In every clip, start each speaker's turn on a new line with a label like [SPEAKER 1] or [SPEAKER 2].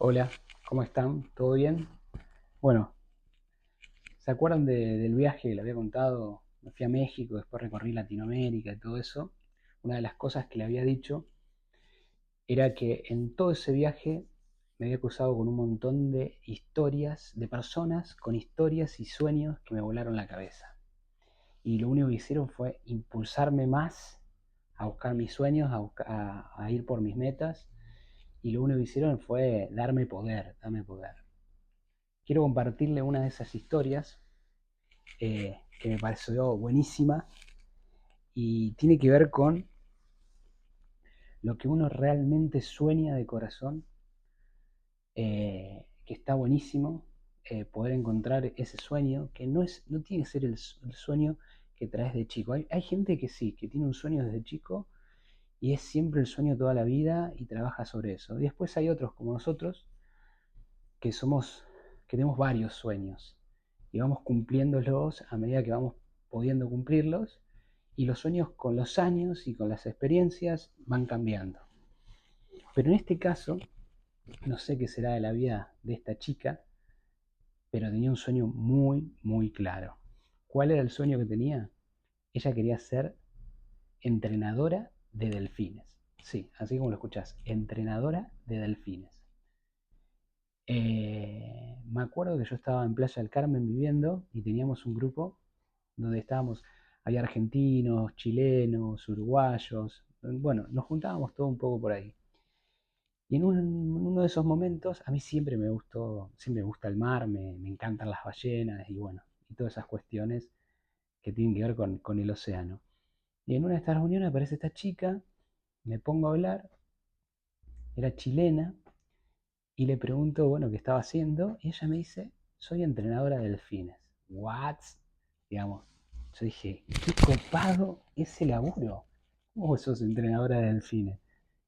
[SPEAKER 1] Hola, ¿cómo están? ¿Todo bien? Bueno, ¿se acuerdan del viaje que le había contado? Me fui a México, después recorrí Latinoamérica y todo eso. Una de las cosas que le había dicho era que en todo ese viaje me había cruzado con un montón de historias, de personas con historias y sueños que me volaron la cabeza. Y lo único que hicieron fue impulsarme más a buscar mis sueños, a ir por mis metas. Y lo único que hicieron fue darme poder, darme poder. Quiero compartirle una de esas historias que me pareció buenísima y tiene que ver con lo que uno realmente sueña de corazón, que está buenísimo poder encontrar ese sueño, que no tiene que ser el sueño que traes de chico. Hay gente que sí, que tiene un sueño desde chico y es siempre el sueño toda la vida y trabaja sobre eso. Y después hay otros como nosotros que que tenemos varios sueños y vamos cumpliéndolos a medida que vamos pudiendo cumplirlos, y los sueños con los años y con las experiencias van cambiando. Pero en este caso, no sé qué será de la vida de esta chica, pero tenía un sueño muy, muy claro. ¿Cuál era el sueño que tenía? Ella quería ser entrenadora de delfines. Sí, así como lo escuchás, entrenadora de delfines. Me acuerdo que yo estaba en Playa del Carmen viviendo y teníamos un grupo donde había argentinos, chilenos, uruguayos, bueno, nos juntábamos todo un poco por ahí. Y en uno de esos momentos, a mí siempre me gusta el mar, me encantan las ballenas y bueno, y todas esas cuestiones que tienen que ver con el océano. Y en una de estas reuniones aparece esta chica, me pongo a hablar, era chilena, y le pregunto, bueno, qué estaba haciendo, y ella me dice, soy entrenadora de delfines. ¿What? Digamos, yo dije, qué copado ese laburo. ¿Cómo vos sos entrenadora de delfines?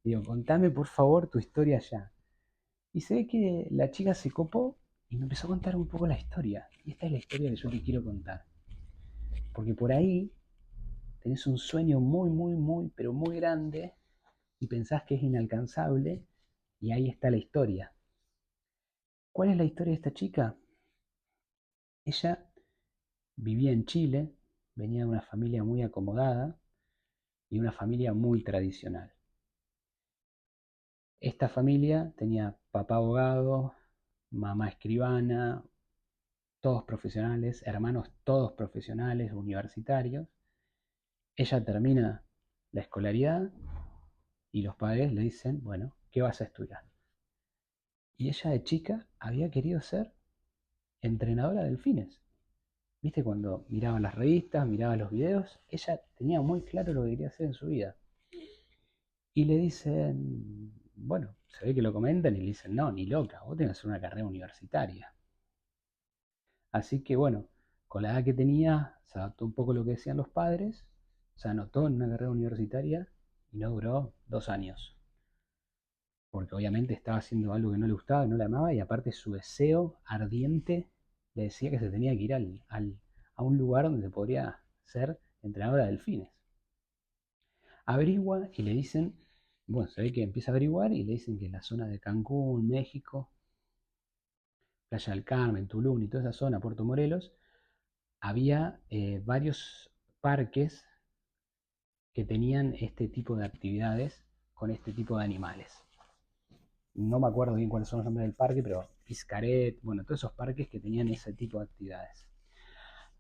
[SPEAKER 1] Digo, contame por favor tu historia ya. Y se ve que la chica se copó y me empezó a contar un poco la historia. Y esta es la historia que yo te quiero contar. Porque por ahí tenés un sueño muy, muy, muy, pero muy grande y pensás que es inalcanzable, y ahí está la historia. ¿Cuál es la historia de esta chica? Ella vivía en Chile, venía de una familia muy acomodada y una familia muy tradicional. Esta familia tenía papá abogado, mamá escribana, todos profesionales, hermanos todos profesionales, universitarios. Ella termina la escolaridad y los padres le dicen, bueno, ¿qué vas a estudiar? Y ella de chica había querido ser entrenadora de delfines. ¿Viste cuando miraba las revistas, miraba los videos? Ella tenía muy claro lo que quería hacer en su vida. Y le dicen, bueno, se ve que lo comentan y le dicen, no, ni loca, vos tenés que hacer una carrera universitaria. Así que bueno, con la edad que tenía, se adaptó un poco a lo que decían los padres, se anotó en una carrera universitaria y no duró 2 años. Porque obviamente estaba haciendo algo que no le gustaba, no le amaba, y aparte su deseo ardiente le decía que se tenía que ir a un lugar donde se podría ser entrenadora de delfines. Averigua y le dicen, bueno, se ve que empieza a averiguar y le dicen que en la zona de Cancún, México, Playa del Carmen, Tulum y toda esa zona, Puerto Morelos, había varios parques que tenían este tipo de actividades con este tipo de animales. No me acuerdo bien cuáles son los nombres del parque, pero Piscaret, bueno, todos esos parques que tenían ese tipo de actividades.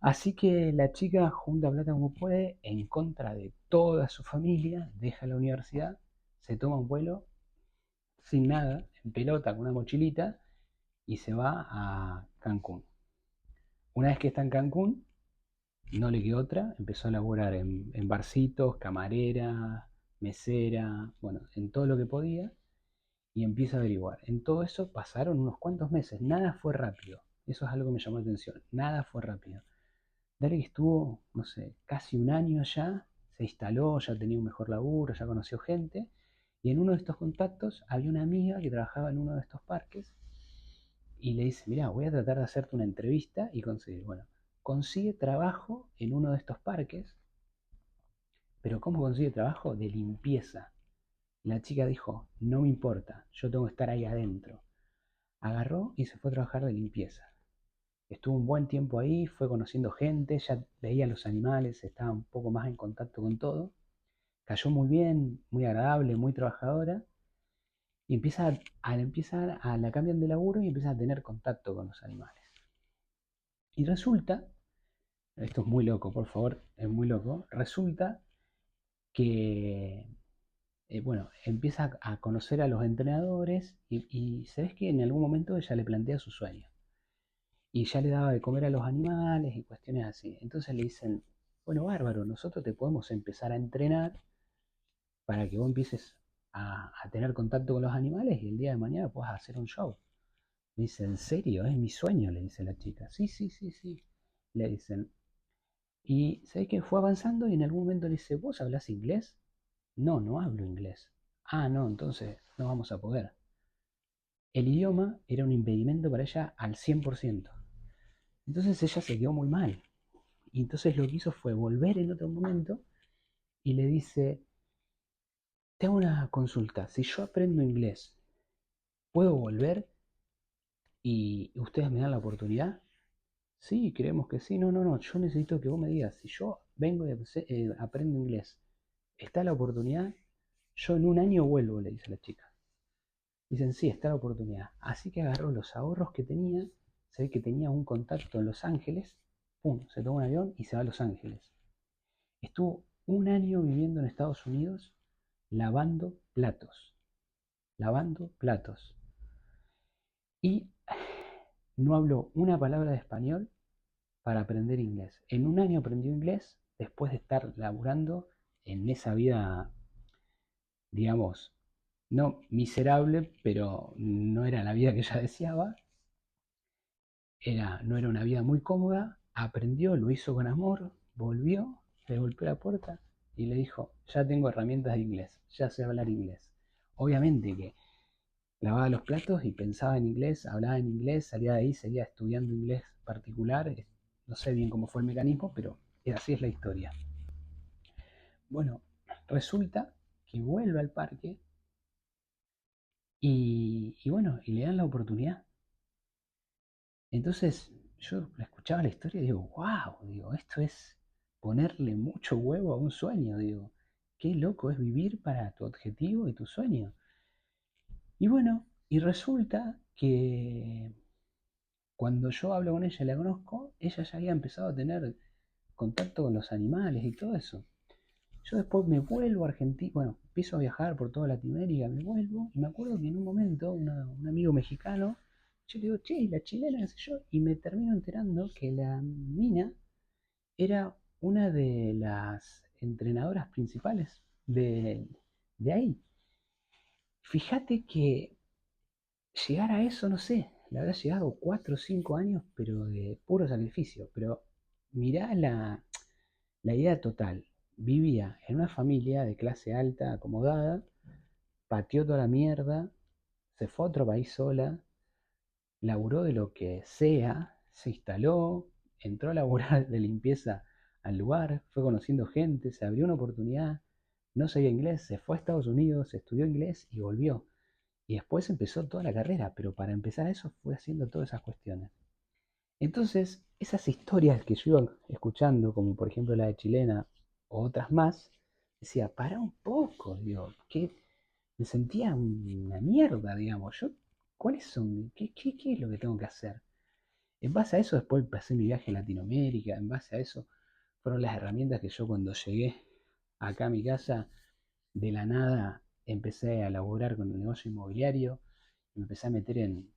[SPEAKER 1] Así que la chica junta plata como puede, en contra de toda su familia, deja la universidad, se toma un vuelo sin nada, en pelota, con una mochilita, y se va a Cancún. Una vez que está en Cancún, no le quedó otra, empezó a laburar en barcitos, camarera, mesera, bueno, en todo lo que podía, y empieza a averiguar. En todo eso pasaron unos cuantos meses, nada fue rápido, eso es algo que me llamó la atención, nada fue rápido. Dale que estuvo, no sé, casi un año ya, se instaló, ya tenía un mejor laburo, ya conoció gente, y en uno de estos contactos había una amiga que trabajaba en uno de estos parques y le dice, mira, voy a tratar de hacerte una entrevista y conseguir, bueno, consigue trabajo en uno de estos parques, pero ¿cómo consigue trabajo? De limpieza. La chica dijo, no me importa, yo tengo que estar ahí adentro. agarró y se fue a trabajar de limpieza. Estuvo un buen tiempo ahí, fue conociendo gente, ya veía los animales, estaba un poco más en contacto con todo. Cayó muy bien, muy agradable, muy trabajadora. Y la cambian de laburo y empieza a tener contacto con los animales. Y resulta, esto es muy loco, por favor, es muy loco, resulta que, bueno, empieza a conocer a los entrenadores y se ve que en algún momento ella le plantea su sueño. Y ya le daba de comer a los animales y cuestiones así. Entonces le dicen, bueno, bárbaro, nosotros te podemos empezar a entrenar para que vos empieces a tener contacto con los animales y el día de mañana puedas hacer un show. Le dice, ¿en serio? Es mi sueño, le dice la chica. Sí, sí, sí, sí, le dicen. Y se ve que fue avanzando y en algún momento le dice, ¿vos hablas inglés? No, no hablo inglés. Ah, no, entonces no vamos a poder. El idioma era un impedimento para ella al 100%. Entonces ella se quedó muy mal. Y entonces lo que hizo fue volver en otro momento y le dice, te hago una consulta, si yo aprendo inglés, ¿puedo volver y ustedes me dan la oportunidad? Sí, creemos que sí. No, no, no, yo necesito que vos me digas, si yo vengo y aprendo inglés, ¿está la oportunidad? Yo en un año vuelvo, le dice la chica. Dicen, sí, está la oportunidad. Así que agarró los ahorros que tenía, se ve que tenía un contacto en Los Ángeles, pum, se toma un avión y se va a Los Ángeles. Estuvo un año viviendo en Estados Unidos lavando platos, lavando platos. Y no habló una palabra de español para aprender inglés. En un año aprendió inglés después de estar laburando en esa vida, digamos, no miserable, pero no era la vida que ella deseaba. No era una vida muy cómoda. Aprendió, lo hizo con amor, volvió, le golpeó la puerta y le dijo, ya tengo herramientas de inglés, ya sé hablar inglés. Obviamente que lavaba los platos y pensaba en inglés, hablaba en inglés, salía de ahí, seguía estudiando inglés particular. No sé bien cómo fue el mecanismo, pero así es la historia. Bueno, resulta que vuelve al parque y bueno, y le dan la oportunidad. Entonces yo escuchaba la historia y digo, wow, digo, esto es ponerle mucho huevo a un sueño, digo, qué loco es vivir para tu objetivo y tu sueño. Y bueno, y resulta que cuando yo hablo con ella y la conozco, ella ya había empezado a tener contacto con los animales y todo eso. Yo después me vuelvo a Argentina, bueno, empiezo a viajar por toda Latinoamérica, me vuelvo, y me acuerdo que en un momento un amigo mexicano, yo le digo, che, ¿y la chilena, qué sé yo? Y me termino enterando que la mina era una de las entrenadoras principales de ahí. Fíjate que llegar a eso, no sé, le habrá llegado 4 o 5 años, pero de puro sacrificio. Pero mirá la idea total. Vivía en una familia de clase alta, acomodada, pateó toda la mierda, se fue a otro país sola, laburó de lo que sea, se instaló, entró a laburar de limpieza al lugar, fue conociendo gente, se abrió una oportunidad, no sabía inglés, se fue a Estados Unidos, estudió inglés y volvió. Y después empezó toda la carrera, pero para empezar eso fue haciendo todas esas cuestiones. Entonces, esas historias que yo iba escuchando, como por ejemplo la de Chilena o otras más, decía, para un poco, digo, que me sentía una mierda, digamos. ¿Cuáles son? ¿Qué es lo que tengo que hacer? En base a eso después pasé mi viaje a Latinoamérica, en base a eso fueron las herramientas que yo cuando llegué acá a mi casa, de la nada empecé a laburar con el negocio inmobiliario, y me empecé a meter en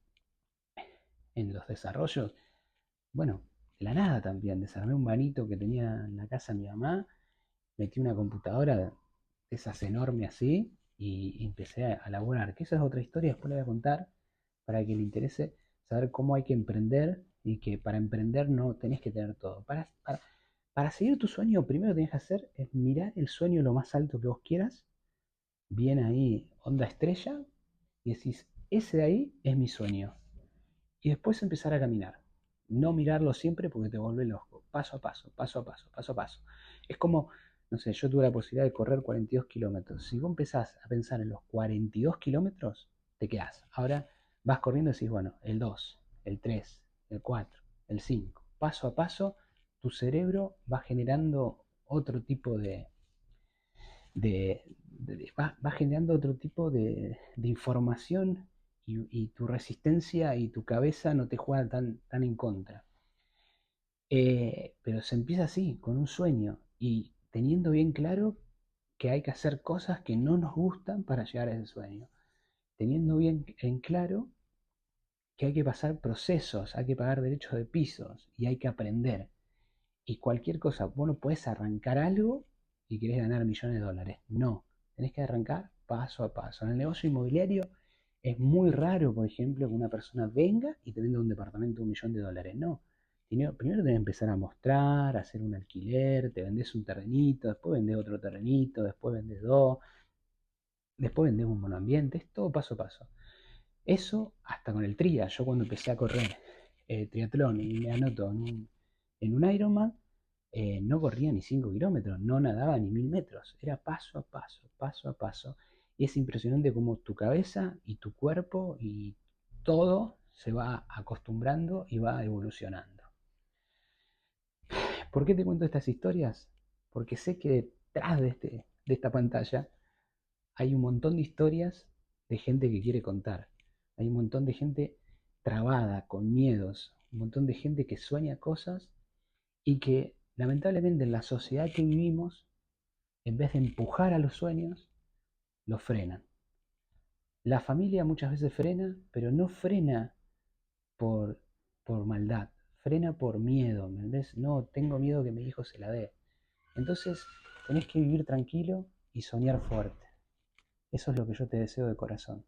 [SPEAKER 1] los desarrollos. Bueno, de la nada también, desarmé un vanito que tenía en la casa de mi mamá, metí una computadora de esas enormes así y empecé a laburar. Que esa es otra historia, después le voy a contar para que le interese saber cómo hay que emprender y que para emprender no tenés que tener todo. Para seguir tu sueño, primero tenés que hacer es mirar el sueño lo más alto que vos quieras, bien ahí, onda estrella, y decís, ese de ahí es mi sueño. Y después empezar a caminar. No mirarlo siempre porque te vuelve loco. Paso a paso, paso a paso, paso a paso. Es como, no sé, yo tuve la posibilidad de correr 42 kilómetros. Si vos empezás a pensar en los 42 kilómetros, te quedás. Ahora Vas corriendo y decís, bueno, el 2, el 3, el 4, el 5. Paso a paso, tu cerebro va generando otro tipo va generando otro tipo de información y tu resistencia y tu cabeza no te juega tan en contra. Pero se empieza así, con un sueño y teniendo bien claro que hay que hacer cosas que no nos gustan para llegar a ese sueño. Teniendo bien en claro que hay que pasar procesos, hay que pagar derechos de pisos y hay que aprender. Y cualquier cosa, vos no podés arrancar algo y querés ganar millones de dólares. No, tenés que arrancar paso a paso. En el negocio inmobiliario es muy raro, por ejemplo, que una persona venga y te venda un departamento de $1.000.000. No. Primero tenés que empezar a mostrar, a hacer un alquiler, te vendés un terrenito, después vendés otro terrenito, después vendés dos, después vendés un monoambiente, es todo paso a paso. Eso hasta con el tria. Yo cuando empecé a correr triatlón y me anoto en un Ironman, no corría ni 5 kilómetros, no nadaba ni 1000 metros. Era paso a paso, paso a paso. Y es impresionante cómo tu cabeza y tu cuerpo y todo se va acostumbrando y va evolucionando. ¿Por qué te cuento estas historias? Porque sé que detrás de esta pantalla hay un montón de historias de gente que quiere contar. Hay un montón de gente trabada, con miedos, un montón de gente que sueña cosas y que lamentablemente en la sociedad que vivimos, en vez de empujar a los sueños, los frenan. La familia muchas veces frena, pero no frena por, por maldad, frena por miedo, ¿me entendés? No, tengo miedo que mi hijo se la dé. Entonces, tenés que vivir tranquilo y soñar fuerte. Eso es lo que yo te deseo de corazón.